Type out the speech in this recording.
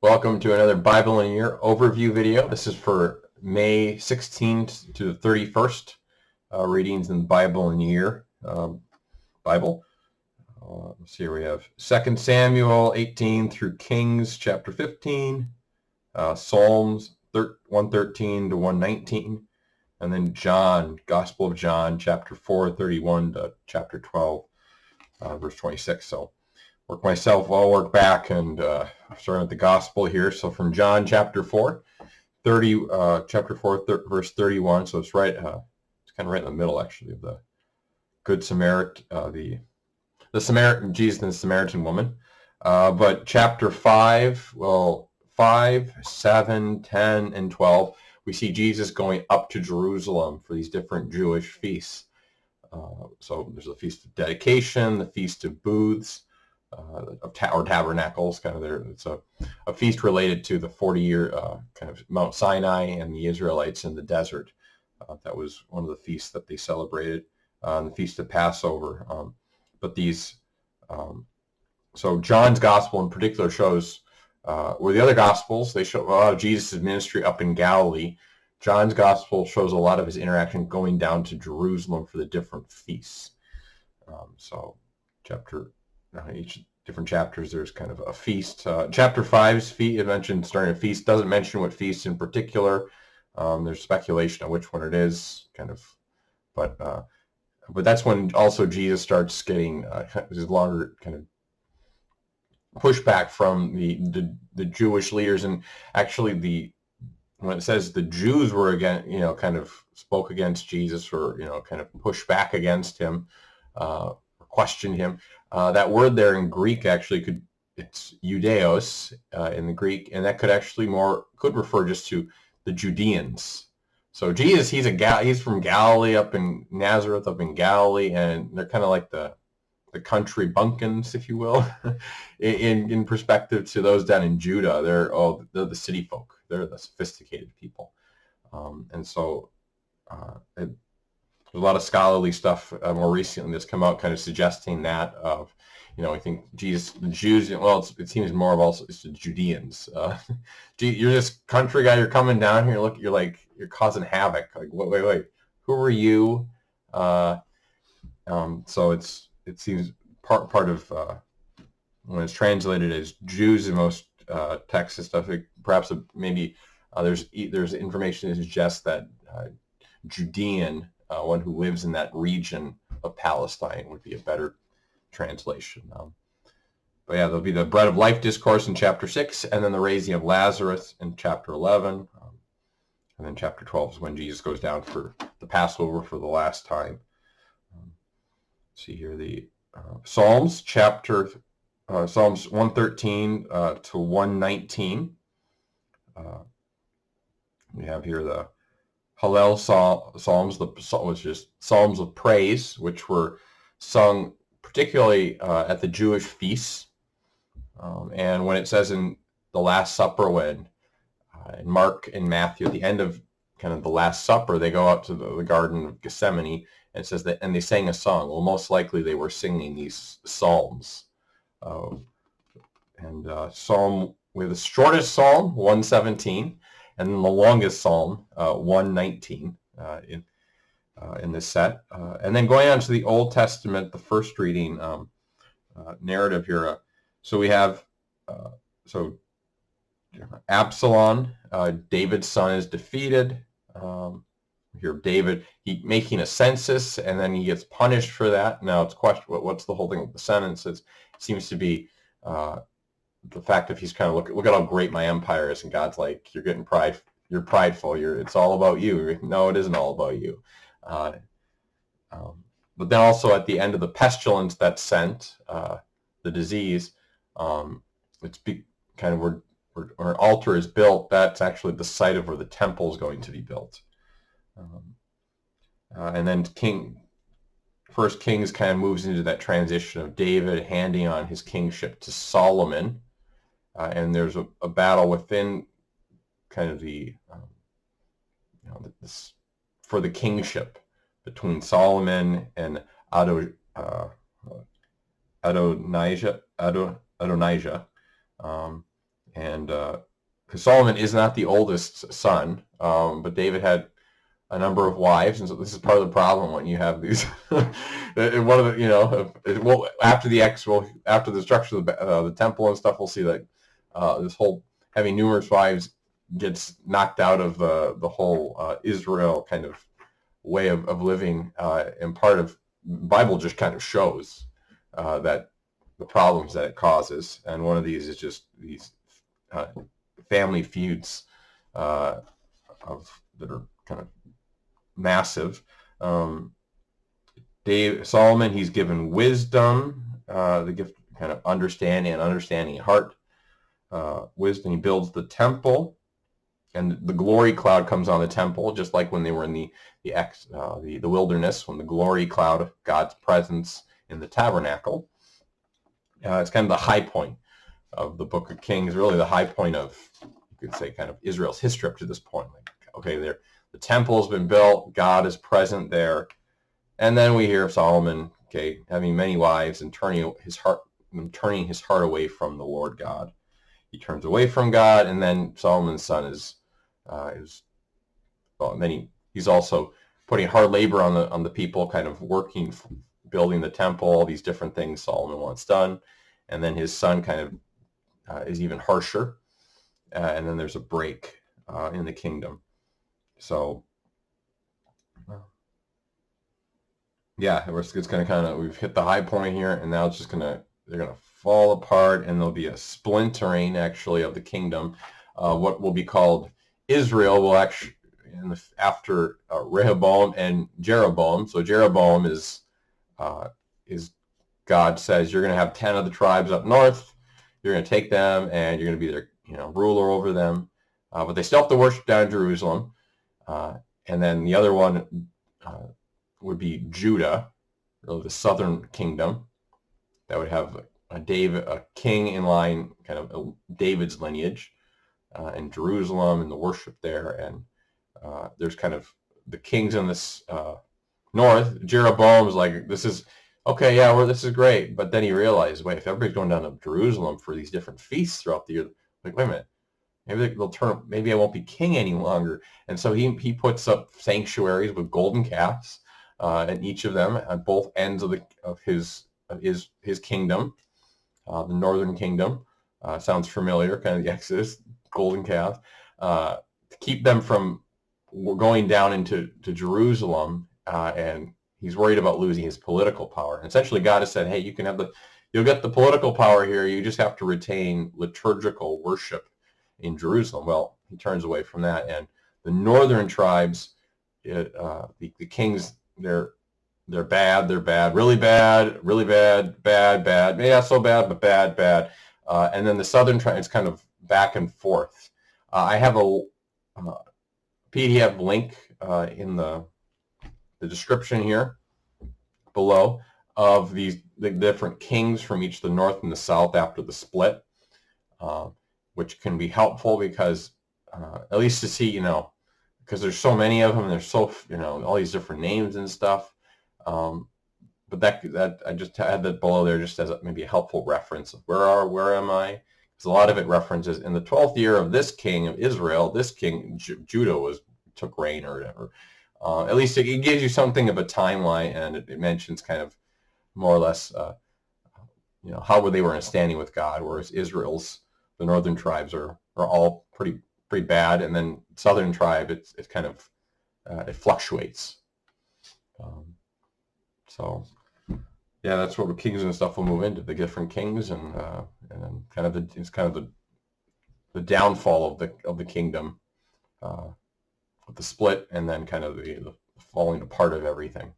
Welcome to another Bible in a Year overview video. This is for May 16th to the 31st readings in the Bible in a Year Bible. Let's see, here we have 2 Samuel 18 through Kings chapter 15, Psalms 113 to 119, and then John, Gospel of John, chapter 4, 31 to chapter 12, verse 26. So I'll work back and starting with the gospel here. So from John chapter 4, verse 31. So it's right, it's kind of right in the middle actually of the Good Samaritan, the Samaritan, Jesus and the Samaritan woman. But chapter 5, 5, 7, 10, and 12, we see Jesus going up to Jerusalem for these different Jewish feasts. So there's the Feast of Dedication, the Feast of Booths, or Tabernacles, kind of there. It's a feast related to the 40-year kind of Mount Sinai and the Israelites in the desert. That was one of the feasts that they celebrated, the Feast of Passover. But these, so John's Gospel in particular shows, where the other Gospels, they show a lot of Jesus' ministry up in Galilee. John's Gospel shows a lot of his interaction going down to Jerusalem for the different feasts. So each different chapters, there's kind of a feast. Chapter 5's feast, it mentioned starting a feast, doesn't mention what feast in particular. There's speculation on which one it is, kind of, but that's when also Jesus starts getting his longer kind of pushback from the Jewish leaders, and actually when it says the Jews were kind of spoke against Jesus, or kind of pushed back against him, or questioned him. That word there in Greek actually it's Judeos in the Greek, and that could refer just to the Judeans. So Jesus, he's from Galilee, up in Nazareth, up in Galilee, and they're kind of like the country bumpkins, if you will, in perspective to those down in Judah. They're the city folk. They're the sophisticated people, and so there's a lot of scholarly stuff more recently that's come out, kind of suggesting that I think the Jews. Well, it seems more of also it's the Judeans. You're this country guy. You're coming down here. Look, you're causing havoc. Like, wait, who are you? So it seems part of when it's translated as Jews in most texts and stuff. Perhaps maybe there's information that suggests that Judean, one who lives in that region of Palestine, would be a better translation. But yeah, there'll be the bread of life discourse in chapter 6, and then the raising of Lazarus in chapter 11, and then chapter 12 is when Jesus goes down for the Passover for the last time. See here the Psalms, Psalms 113 to 119. We have here the Hallel Psalms, which is Psalms of praise, which were sung particularly at the Jewish feasts. And when it says in the Last Supper, when in Mark and Matthew, at the end of kind of the Last Supper, they go out to the Garden of Gethsemane, and it says that, and they sang a song. Well, most likely they were singing these psalms. Psalm, we have the shortest psalm, 117, and then the longest psalm, 119 in this set. And then going on to the Old Testament, the first reading narrative here. So we have Absalom, David's son, is defeated. Here David, he making a census, and then he gets punished for that. Now it's question, what's the whole thing with the census? It seems to be the fact that he's kind of look at how great my empire is, and God's like, you're getting you're prideful. It's all about you. No, it isn't all about you. But then also at the end of the pestilence that sent the disease, it's kind of where an altar is built. That's actually the site of where the temple is going to be built. And then First Kings kind of moves into that transition of David handing on his kingship to Solomon, and there's a battle within kind of for the kingship between Solomon and Adonijah. And because Solomon is not the oldest son, but David had a number of wives, and so this is part of the problem when you have these. One of the, well, after after the destruction of the temple and stuff, we'll see that this whole having numerous wives gets knocked out of the whole Israel kind of way of living, and part of the Bible just kind of shows that the problems that it causes, and one of these is just these family feuds that are kind of massive. Solomon, he's given wisdom, the gift of kind of understanding heart, wisdom. He builds the temple, and the glory cloud comes on the temple, just like when they were in the wilderness, when the glory cloud of God's presence in the tabernacle. It's kind of the high point of the Book of Kings, really the high point of, you could say, kind of Israel's history up to this point. Like, okay, the temple has been built, God is present there, and then we hear of Solomon, okay, having many wives and turning his heart away from the Lord God. He turns away from God, and then Solomon's son he's also putting hard labor on the people, kind of working, building the temple, all these different things Solomon wants done, and then his son kind of is even harsher, and then there's a break in the kingdom. So, yeah, it's going to we've hit the high point here, and now it's just they're going to fall apart, and there'll be a splintering, actually, of the kingdom. What will be called Israel will actually, after Rehoboam and Jeroboam. So Jeroboam is God says, you're going to have 10 of the tribes up north. You're going to take them, and you're going to be their ruler over them. But they still have to worship down in Jerusalem. And then the other one would be Judah, really the southern kingdom, that would have a king in line, kind of David's lineage, in Jerusalem and the worship there. And there's kind of the kings in this north. Jeroboam is like, this is okay, yeah, this is great. But then he realized, wait, if everybody's going down to Jerusalem for these different feasts throughout the year, like, wait a minute, maybe I won't be king any longer. And so he puts up sanctuaries with golden calves, and each of them on both ends of his kingdom, the northern kingdom. Sounds familiar, kind of the Exodus, golden calves, to keep them from going down into Jerusalem, and he's worried about losing his political power. And essentially, God has said, hey, you'll get the political power here. You just have to retain liturgical worship in Jerusalem. Well, he turns away from that, and the northern tribes, the kings, they're bad, really bad, bad, maybe not so bad, but bad. And then the southern tribes kind of back and forth. I have a PDF link in the description here below of the different kings from each the north and the south after the split, which can be helpful because at least to see, because there's so many of them, there's so, all these different names and stuff. But that I just had that below there just as maybe a helpful reference of where am I? Because a lot of it references in the 12th year of this king of Israel, this king Judah took reign or whatever. At least it gives you something of a timeline, and it mentions kind of more or less, how they were in standing with God, whereas the northern tribes are all pretty bad, and then southern tribe, it's kind of it fluctuates. So yeah, that's what the kings and stuff will move into, the different kings, and then kind of the downfall of the kingdom, with the split, and then kind of the falling apart of everything.